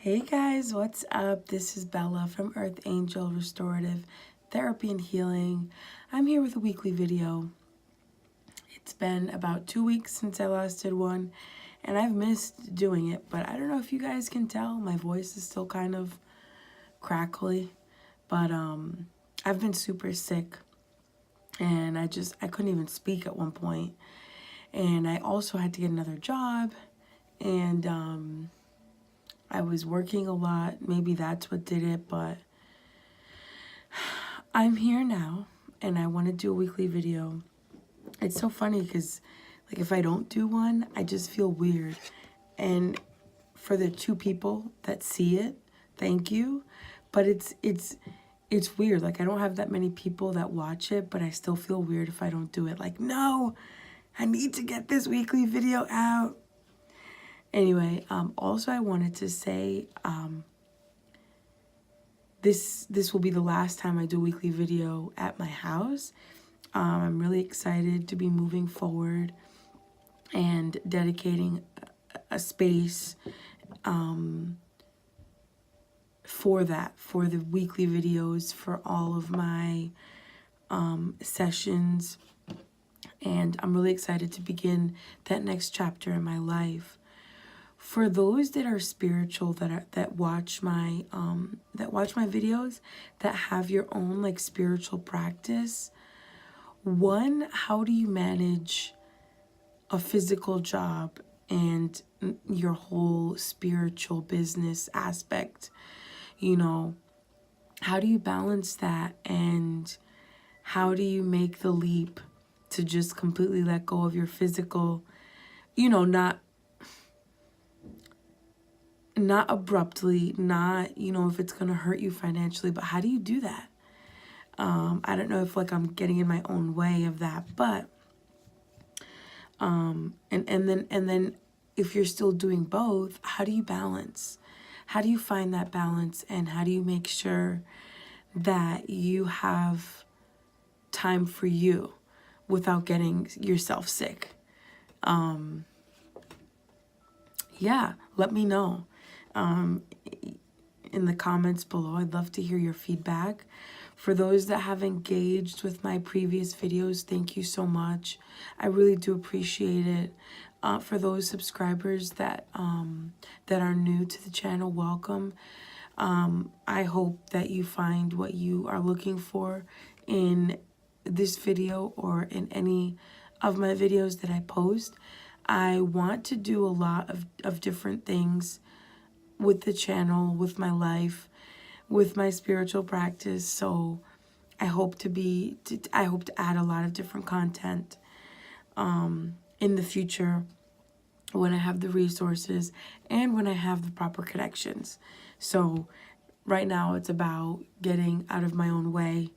Hey guys, what's up? This is Bella from Earth Angel Restorative Therapy and Healing. I'm here with a weekly video. It's been about 2 weeks since I last did one, and I've missed doing it, but I don't know if you guys can tell. My voice is still kind of crackly, but I've been super sick, and I couldn't even speak at one point. And I also had to get another job, and I was working a lot. Maybe that's what did it, but I'm here now and I want to do a weekly video. It's so funny because like if I don't do one, I just feel weird. And for the 2 people that see it, thank you. But it's weird. Like I don't have that many people that watch it, but I still feel weird if I don't do it. Like, no, I need to get this weekly video out. Anyway, also I wanted to say, this will be the last time I do a weekly video at my house. I'm really excited to be moving forward and dedicating a space for the weekly videos, for all of my sessions. And I'm really excited to begin that next chapter in my life. For those that are spiritual, that watch my videos, that have your own like spiritual practice, one, how do you manage a physical job and your whole spiritual business aspect? You know, how do you balance that, and how do you make the leap to just completely let go of your physical, you know, not abruptly, not, you know, if it's going to hurt you financially, but how do you do that? I don't know if like I'm getting in my own way of that, but, and then if you're still doing both, how do you balance? How do you find that balance, and how do you make sure that you have time for you without getting yourself sick? Yeah, let me know. In the comments below. I'd love to hear your feedback. For those that have engaged with my previous videos, thank you so much. I really do appreciate it. For those subscribers that are new to the channel, welcome. I hope that you find what you are looking for in this video or in any of my videos that I post. I want to do a lot of different things with the channel, with my life, with my spiritual practice. So I hope to add a lot of different content in the future when I have the resources and when I have the proper connections. So right now it's about getting out of my own way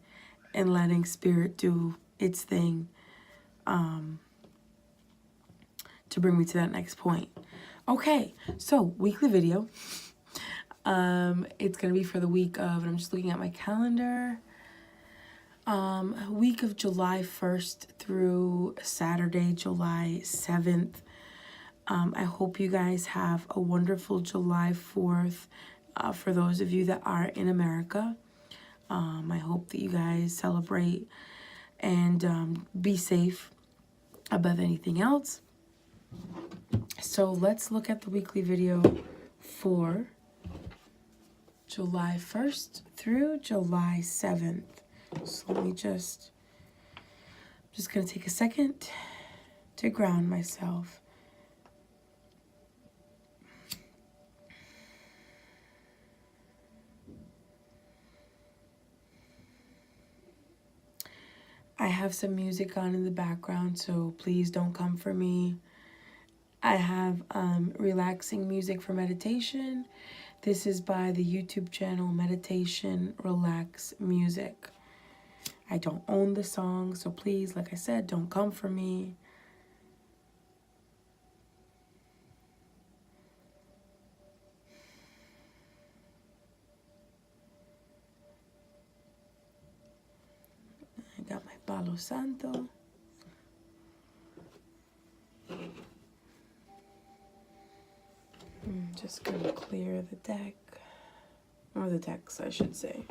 and letting spirit do its thing to bring me to that next point. Okay, so weekly video. It's gonna be for the week of, and I'm just looking at my calendar, week of July 1st through Saturday, July 7th. I hope you guys have a wonderful July 4th. For those of you that are in America, I hope that you guys celebrate and be safe above anything else. So let's look at the weekly video for July 1st through July 7th. So let me I'm just going to take a second to ground myself. I have some music on in the background, so please don't come for me. I have relaxing music for meditation. This is by the YouTube channel Meditation Relax Music. I don't own the song, so please, like I said, don't come for me. I got my Palo Santo. just going to clear the deck, or the decks, I should say.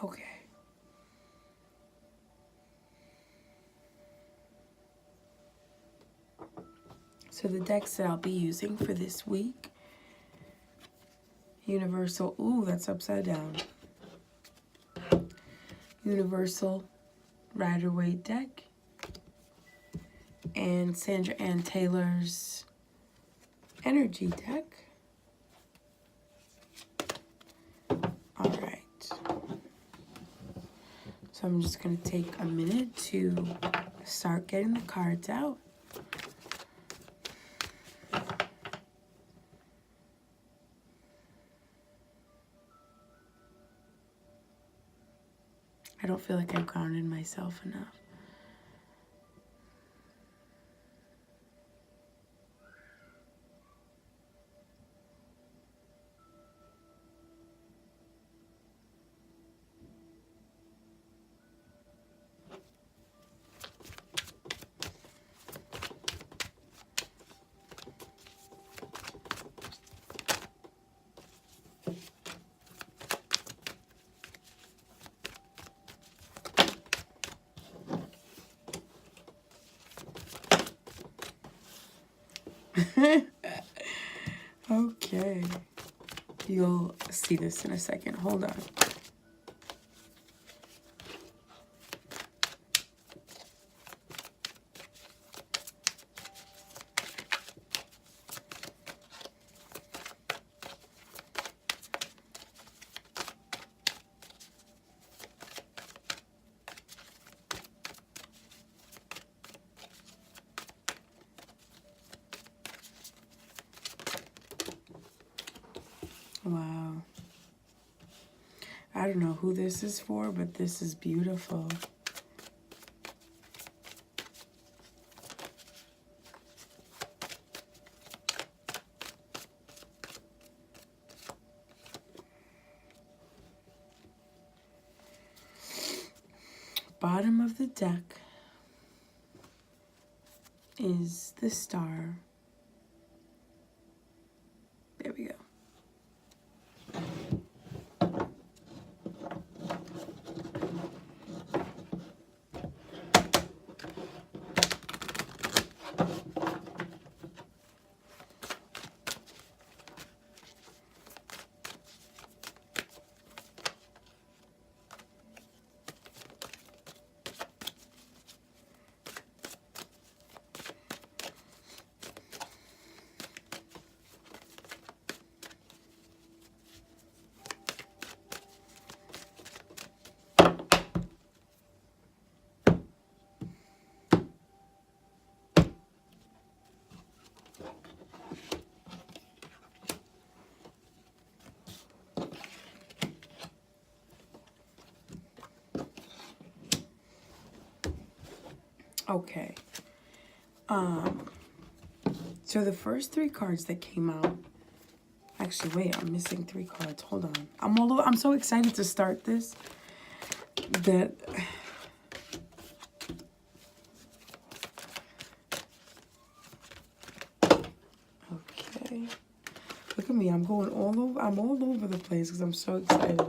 Okay. So the decks that I'll be using for this week: Universal, ooh, that's upside down. Universal Rider-Waite deck, and Sandra Ann Taylor's Energy deck. All right. So I'm just going to take a minute to start getting the cards out. I don't feel like I've grounded myself enough. Okay. You'll see this in a second. Hold on. Wow. I don't know who this is for, but this is beautiful. Bottom of the deck is the star. There we go. Okay. So the first three cards that came out. Actually, wait, I'm missing three cards. Hold on. I'm so excited to start this that okay. Look at me. I'm going all over. I'm all over the place because I'm so excited.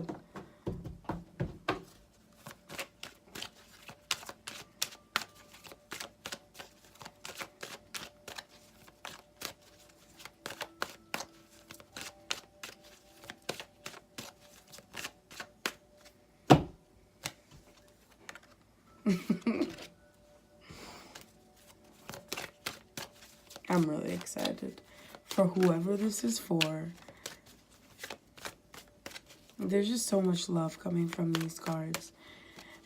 I'm really excited for whoever this is for. There's just so much love coming from these cards.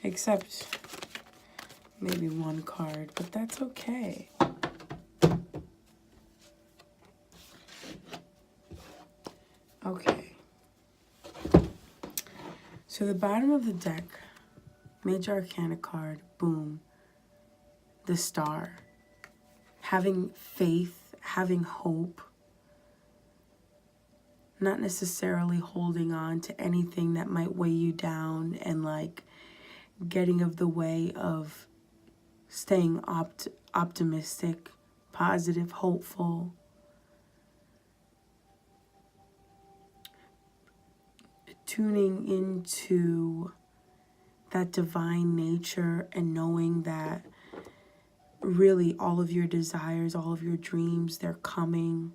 Except maybe one card, but that's okay. Okay. So the bottom of the deck, Major Arcana card, boom. The star. Having faith, having hope. not necessarily holding on to anything that might weigh you down and like getting of the way of staying optimistic, positive, hopeful. Tuning into that divine nature and knowing that really all of your desires, all of your dreams, they're coming,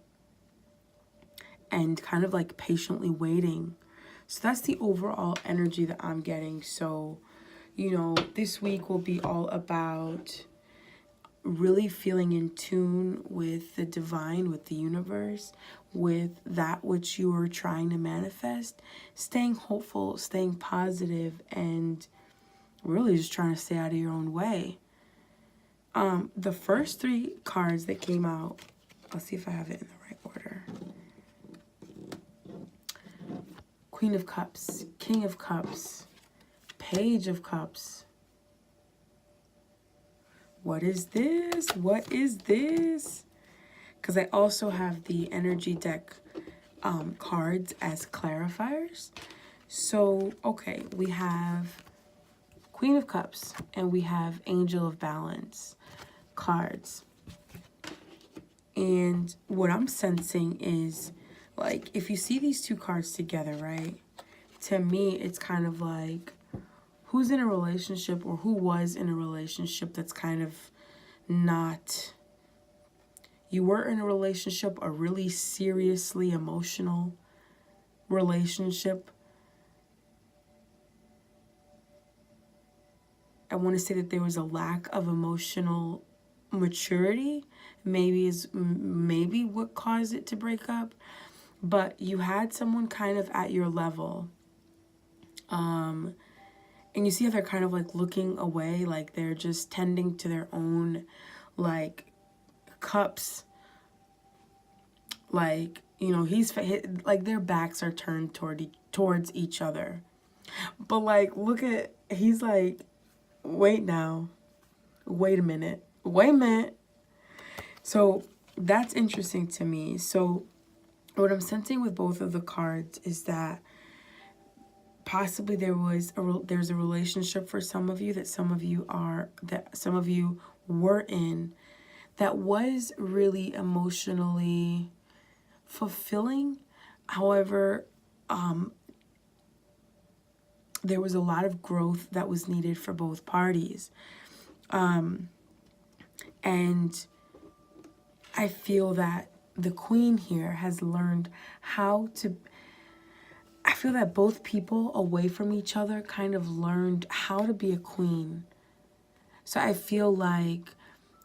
and kind of like patiently waiting. So that's the overall energy that I'm getting. So, you know, this week will be all about really feeling in tune with the divine, with the universe, with that which you are trying to manifest, staying hopeful, staying positive, and really just trying to stay out of your own way. The first 3 cards that came out, I'll see if I have it in the right order. Queen of Cups, King of Cups, Page of Cups. What is this? What is this? Because I also have the energy deck cards as clarifiers. So, okay, we have Queen of Cups and we have Angel of Balance cards. And what I'm sensing is, like, if you see these 2 cards together, right? To me, it's kind of like who's in a relationship or who was in a relationship that's kind of not... You were in a relationship, a really seriously emotional relationship. I want to say that there was a lack of emotional maturity. Maybe what caused it to break up. But you had someone kind of at your level. And you see how they're kind of like looking away, like they're just tending to their own like cups. Like, you know, like their backs are turned towards each other. But like, look at, he's like, wait now, wait a minute. So that's interesting to me. So what I'm sensing with both of the cards is that possibly there's a relationship for some of you that some of you were in that was really emotionally fulfilling. However, there was a lot of growth that was needed for both parties. And I feel that the Queen here has learned how to... I feel that both people away from each other kind of learned how to be a queen. So I feel like,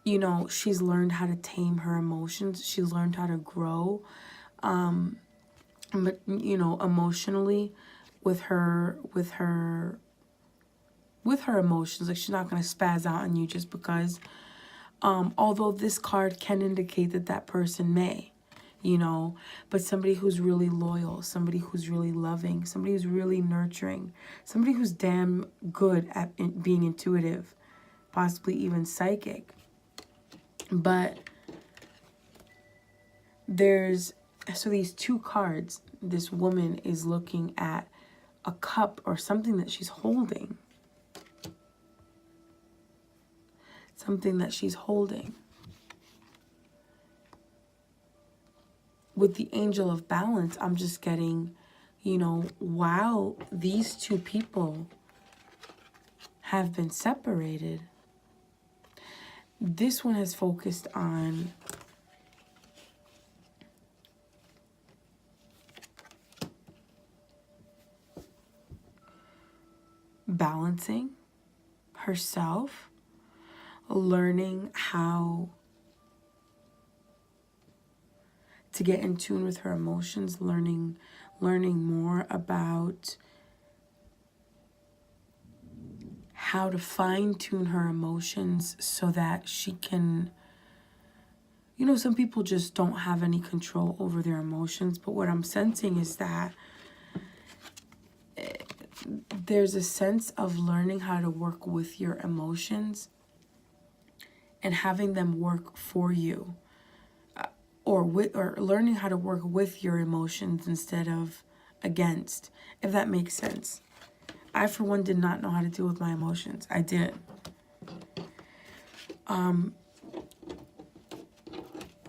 you know, she's learned how to tame her emotions. She's learned how to grow, but, you know, emotionally with her emotions. Like, she's not going to spaz out on you just because, although this card can indicate that person may, you know, but somebody who's really loyal, somebody who's really loving, somebody who's really nurturing, somebody who's damn good at being intuitive, possibly even psychic. But so these 2 cards, this woman is looking at a cup or something that she's holding. Something that she's holding. With the Angel of Balance, I'm just getting, you know, while these 2 people have been separated, this one has focused on balancing herself, learning how to get in tune with her emotions, learning more about how to fine-tune her emotions so that she can, you know, some people just don't have any control over their emotions. But what I'm sensing is that there's a sense of learning how to work with your emotions and having them work for you. or learning how to work with your emotions instead of against, if that makes sense. I, for one, did not know how to deal with my emotions. I didn't.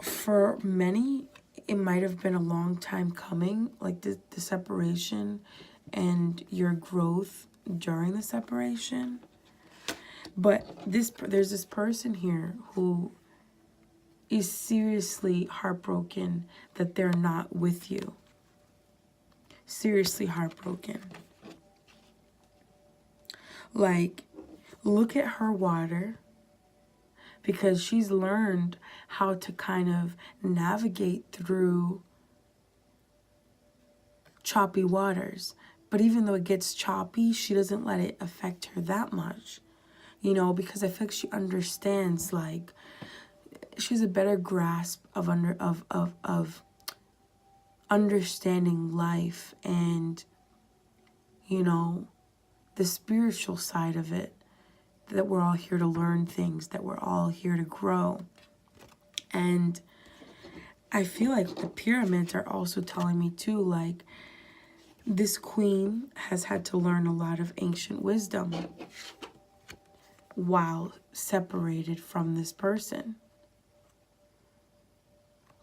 For many, it might have been a long time coming, like the separation and your growth during the separation. But there's this person here who is seriously heartbroken that they're not with you. Seriously heartbroken. Like, look at her water, because she's learned how to kind of navigate through choppy waters. But even though it gets choppy, she doesn't let it affect her that much. You know, because I feel like she understands, like, she has a better grasp of understanding life and, you know, the spiritual side of it. That we're all here to learn things, that we're all here to grow. And I feel like the pyramids are also telling me too, like, this queen has had to learn a lot of ancient wisdom while separated from this person.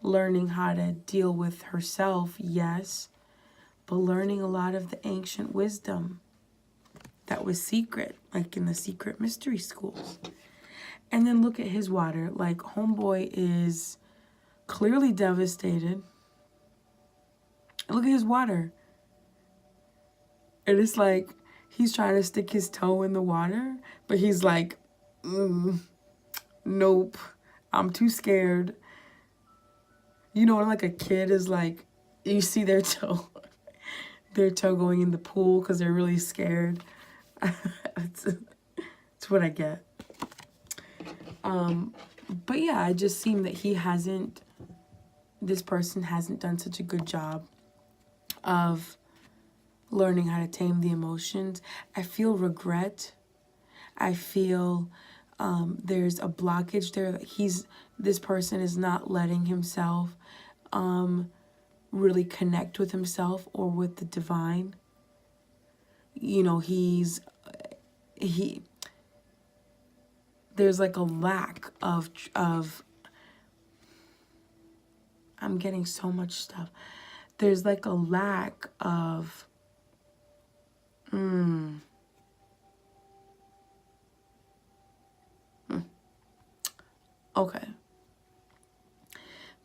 Learning how to deal with herself, yes, but learning a lot of the ancient wisdom that was secret, like in the secret mystery schools. And then look at his water. Like, homeboy is clearly devastated. Look at his water. And it's like he's trying to stick his toe in the water, but he's like, nope, I'm too scared. You know, when like a kid is like, you see their toe going in the pool because they're really scared. It's what I get. But yeah, I just seem that this person hasn't done such a good job of learning how to tame the emotions. I feel regret. I feel there's a blockage there that this person is not letting himself really connect with himself or with the divine. You know, there's like a lack of I'm getting so much stuff. There's like a lack of okay.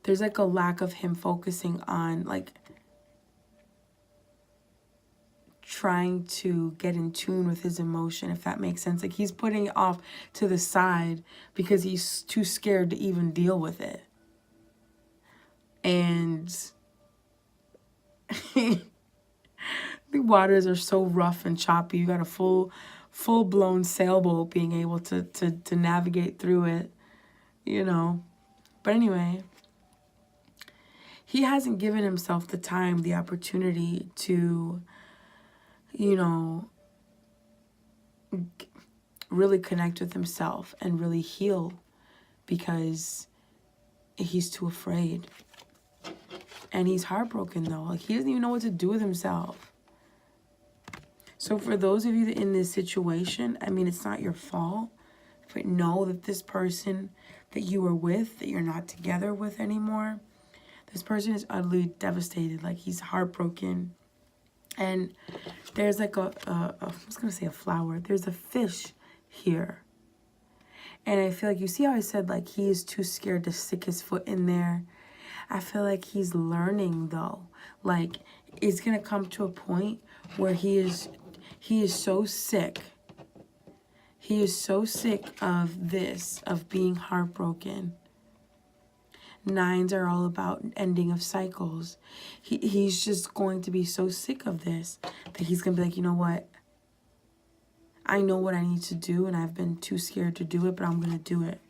There's like a lack of him focusing on like trying to get in tune with his emotion, if that makes sense. Like, he's putting it off to the side because he's too scared to even deal with it. And the waters are so rough and choppy. You got a full-blown sailboat being able to navigate through it, you know. But anyway, he hasn't given himself the time, the opportunity to, you know, really connect with himself and really heal because he's too afraid. And he's heartbroken though. Like, he doesn't even know what to do with himself. So for those of you in this situation, I mean, it's not your fault, but know that this person that you were with, that you're not together with anymore, this person is utterly devastated. Like, he's heartbroken. And there's like I was going to say a flower. There's a fish here. And I feel like, you see how I said, like, he is too scared to stick his foot in there? I feel like he's learning, though. Like, it's going to come to a point where he is so sick. He is so sick of this, of being heartbroken. Nines are all about ending of cycles. He's just going to be so sick of this that he's going to be like, you know what? I know what I need to do, and I've been too scared to do it, but I'm going to do it.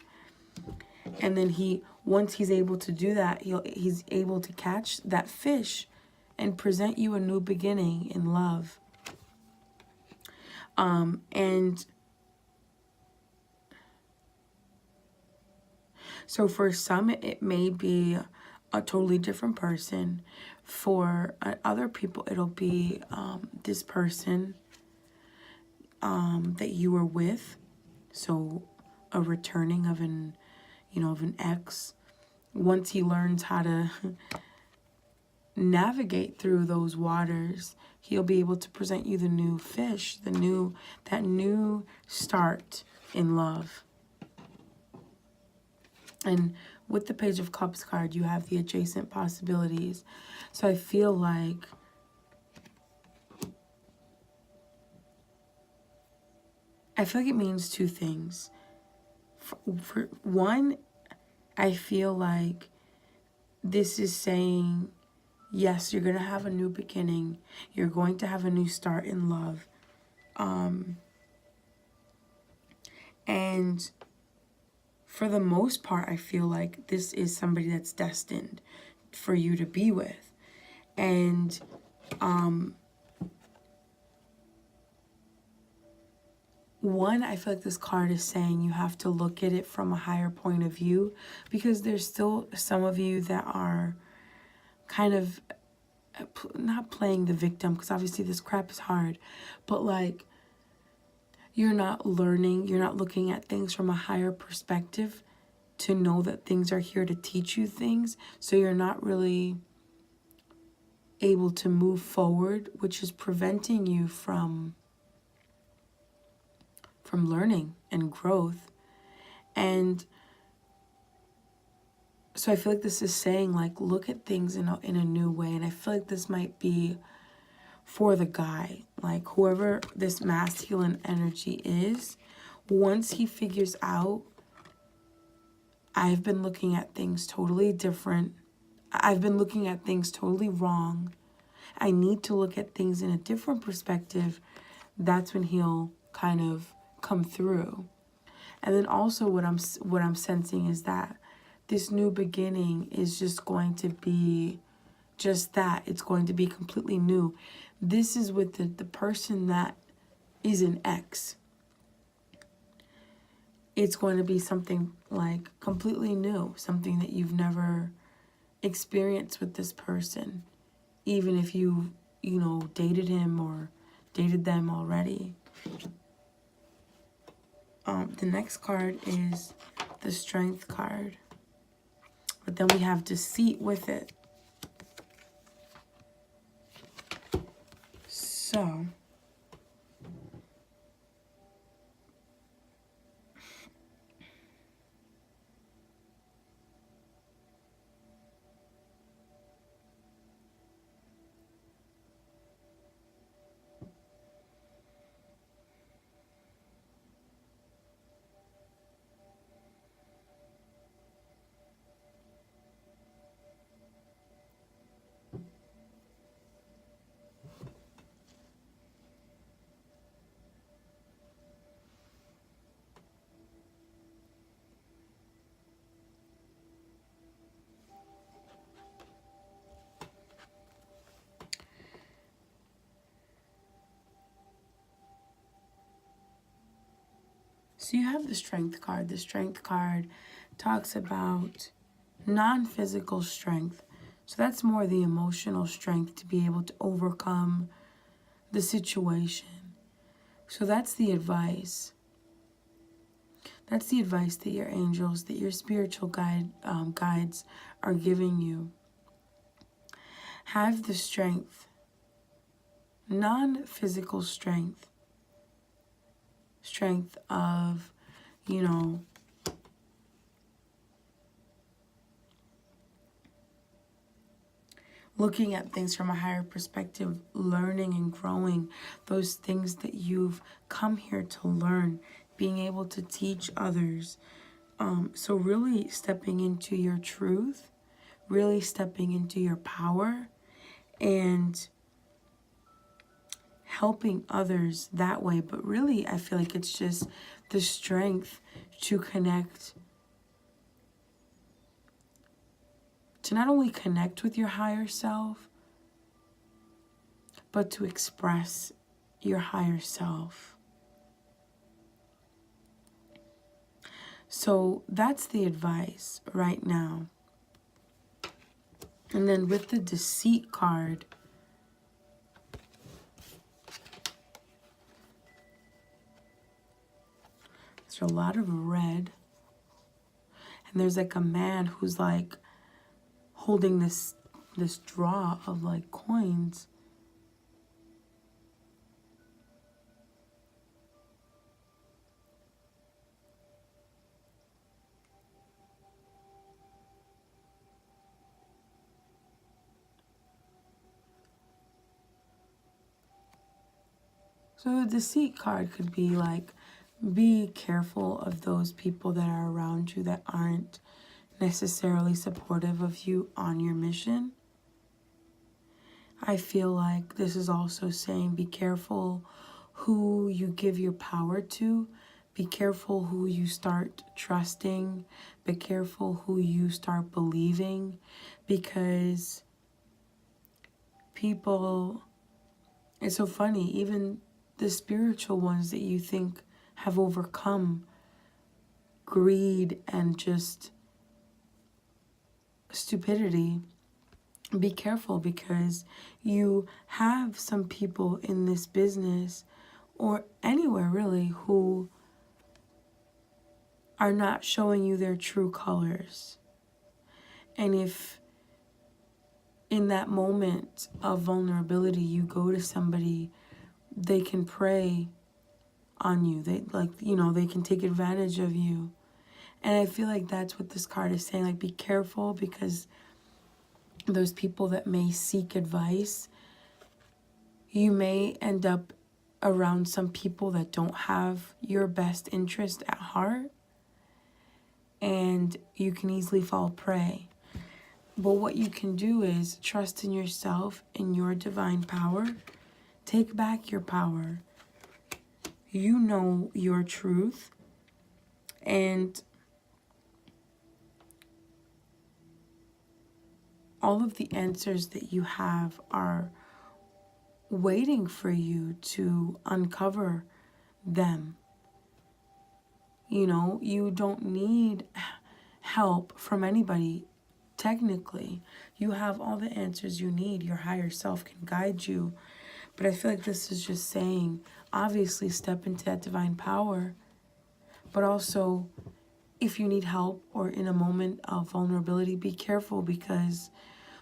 And then once he's able to do that, he's able to catch that fish and present you a new beginning in love. And so for some, it may be a totally different person. For other people, it'll be this person that you were with. So a returning of an, of an ex. Once he learns how to navigate through those waters, he'll be able to present you the new fish, that new start in love. And with the Page of Cups card, you have the adjacent possibilities. So I feel like it means two things. For one, I feel like this is saying, yes, you're going to have a new beginning. You're going to have a new start in love. And for the most part, I feel like this is somebody that's destined for you to be with. And one, I feel like this card is saying you have to look at it from a higher point of view, because there's still some of you that are kind of not playing the victim, because obviously this crap is hard, but like you're not learning, you're not looking at things from a higher perspective to know that things are here to teach you things. So you're not really able to move forward, which is preventing you from learning and growth. And so I feel like this is saying, like, look at things in a new way. And I feel like this might be for the guy, like whoever this masculine energy is. Once he figures out, I've been looking at things totally different, I've been looking at things totally wrong, I need to look at things in a different perspective, that's when he'll kind of come through. And then also what I'm sensing is that this new beginning is just going to be just that. It's going to be completely new. This is with the person that is an ex. It's going to be something like completely new, something that you've never experienced with this person, even if you dated him or dated them already. The next card is the Strength card, but then we have Deceit with it. So you have the Strength card. The Strength card talks about non-physical strength. So that's more the emotional strength to be able to overcome the situation. So that's the advice. That's the advice that your angels, that your spiritual guides are giving you. Have the strength, non-physical strength. Strength of, looking at things from a higher perspective, learning and growing those things that you've come here to learn, being able to teach others. So really stepping into your truth, really stepping into your power, and helping others that way. But really, I feel like it's just the strength to connect, to not only connect with your higher self, but to express your higher self. So that's the advice right now. And then with the Deceit card, there's a lot of red. And there's like a man who's like holding this drawer of like coins. So the Deceit card could be like, be careful of those people that are around you that aren't necessarily supportive of you on your mission. I feel like this is also saying be careful who you give your power to. Be careful who you start trusting. Be careful who you start believing, because people, it's so funny, even the spiritual ones that you think have overcome greed and just stupidity, be careful, because you have some people in this business or anywhere really who are not showing you their true colors. And if in that moment of vulnerability you go to somebody, they can prey on you. They they can take advantage of you. And I feel like that's what this card is saying. Like, be careful, because those people that may seek advice, you may end up around some people that don't have your best interest at heart, and you can easily fall prey. But what you can do is trust in yourself, in your divine power. Take back your power. You know your truth, and all of the answers that you have are waiting for you to uncover them. You don't need help from anybody. Technically, you have all the answers you need. Your higher self can guide you. But I feel like this is just saying, obviously, step into that divine power. But also, if you need help or in a moment of vulnerability, be careful, because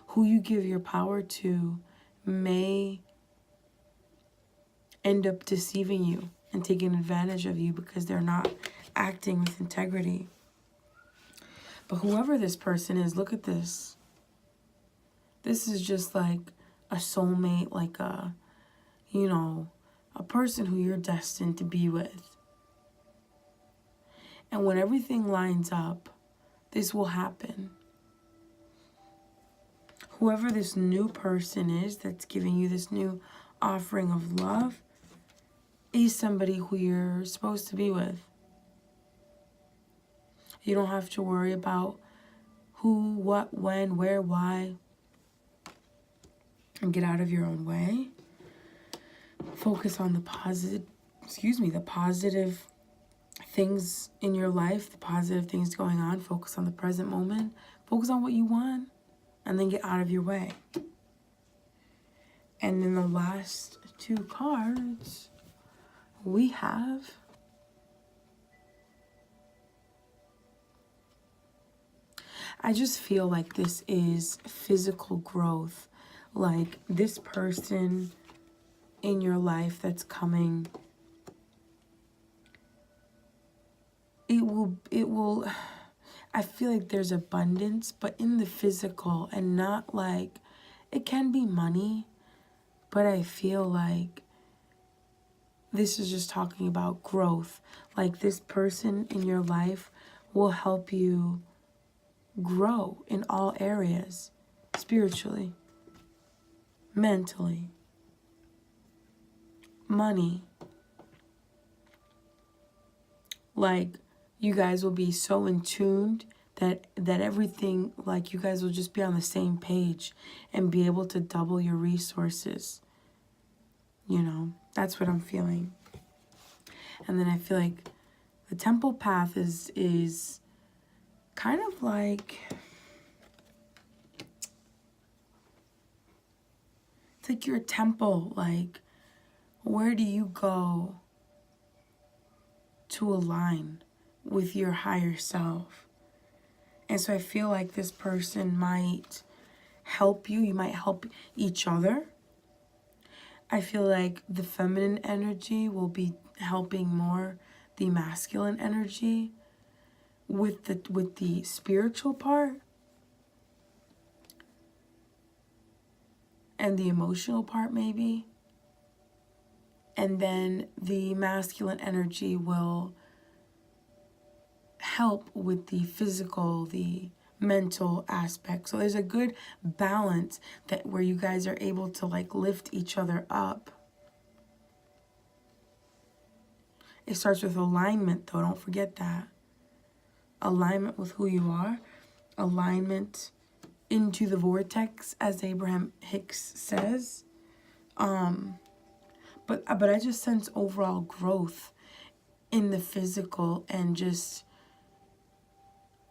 who you give your power to may end up deceiving you and taking advantage of you because they're not acting with integrity. But whoever this person is, look at this. This is just like a soulmate, like a person who you're destined to be with. And when everything lines up, this will happen. Whoever this new person is that's giving you this new offering of love is somebody who you're supposed to be with. You don't have to worry about who, what, when, where, why. And get out of your own way. Focus on the positive things in your life, the positive things going on. Focus on the present moment. Focus on what you want, and then get out of your way. And then the last two cards we have I just feel like this is physical growth. Like this person in your life that's coming, it will, I feel like there's abundance, but in the physical, and not like, it can be money, but I feel like this is just talking about growth. Like this person in your life will help you grow in all areas, spiritually, mentally, money. Like you guys will be so in tune that everything, like you guys will just be on the same page and be able to double your resources. You know, that's what I'm feeling. And then I feel like the temple path is kind of like, It's like your temple. Like, where do you go to align with your higher self? And so I feel like this person might help you. You might help each other. I feel like the feminine energy will be helping more the masculine energy with the spiritual part and the emotional part maybe. And then the masculine energy will help with the physical, the mental aspect. So there's a good balance that where you guys are able to like lift each other up. It starts with alignment though, don't forget that. Alignment with who you are, alignment into the vortex, as Abraham Hicks says. But I just sense overall growth in the physical and just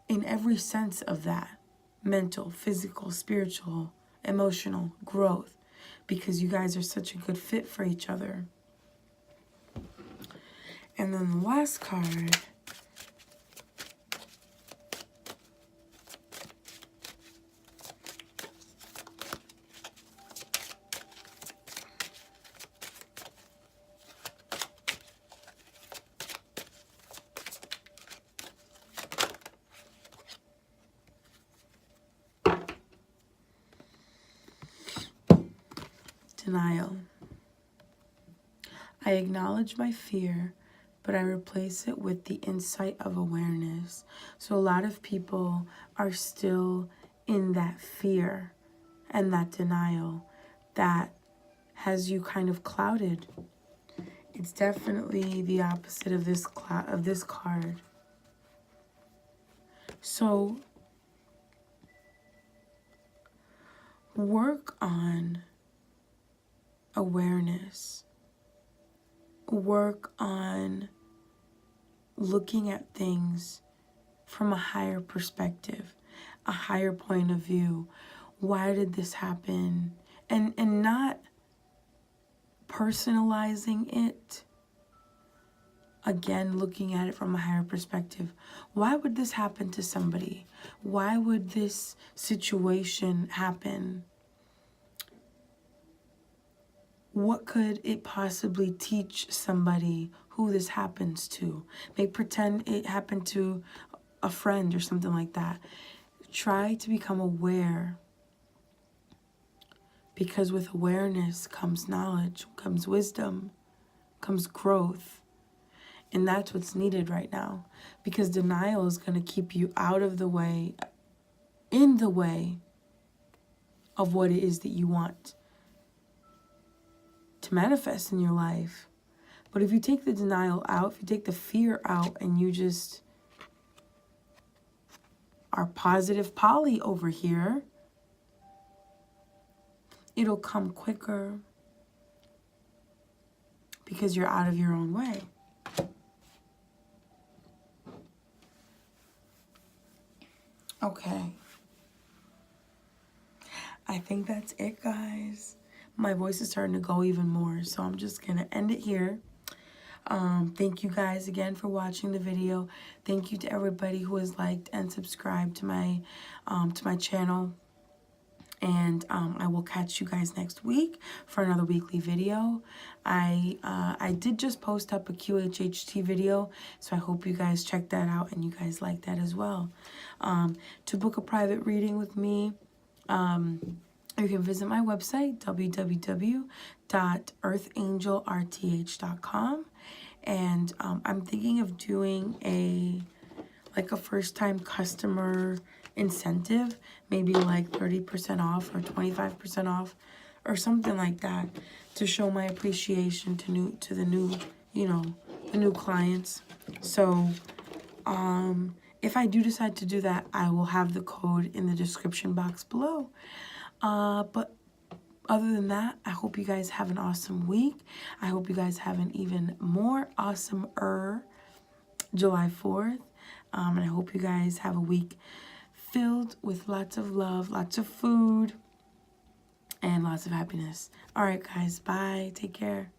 in every sense of that. Mental, physical, spiritual, emotional growth. Because you guys are such a good fit for each other. And then the last card. Denial. I acknowledge my fear, but I replace it with the insight of awareness. So a lot of people are still in that fear and that denial that has you kind of clouded. It's definitely the opposite of this card. So work on awareness. Work on looking at things from a higher perspective, a higher point of view. Why did this happen? And not personalizing it. Again, looking at it from a higher perspective. Why would this happen to somebody? Why would this situation happen? What could it possibly teach somebody who this happens to? Maybe pretend it happened to a friend or something like that. Try to become aware. Because with awareness comes knowledge, comes wisdom, comes growth. And that's what's needed right now. Because denial is going to keep you out of the way, in the way of what it is that you want to manifest in your life. But if you take the denial out, if you take the fear out, and you just are positive Polly over here, it'll come quicker because you're out of your own way. Okay. I think that's it, guys. My voice is starting to go even more, so I'm just going to end it here. Thank you guys again for watching the video. Thank you to everybody who has liked and subscribed to my channel. And I will catch you guys next week for another weekly video. I did just post up a QHHT video, so I hope you guys check that out and you guys like that as well. To book a private reading with me, you can visit my website, www.earthangelrth.com. And I'm thinking of doing a first-time customer incentive, maybe like 30% off or 25% off or something like that, to show my appreciation to the new clients. So if I do decide to do that, I will have the code in the description box below. But other than that, I hope you guys have an awesome week. I hope you guys have an even more awesome-er July 4th. And I hope you guys have a week filled with lots of love, lots of food, and lots of happiness. All right, guys. Bye. Take care.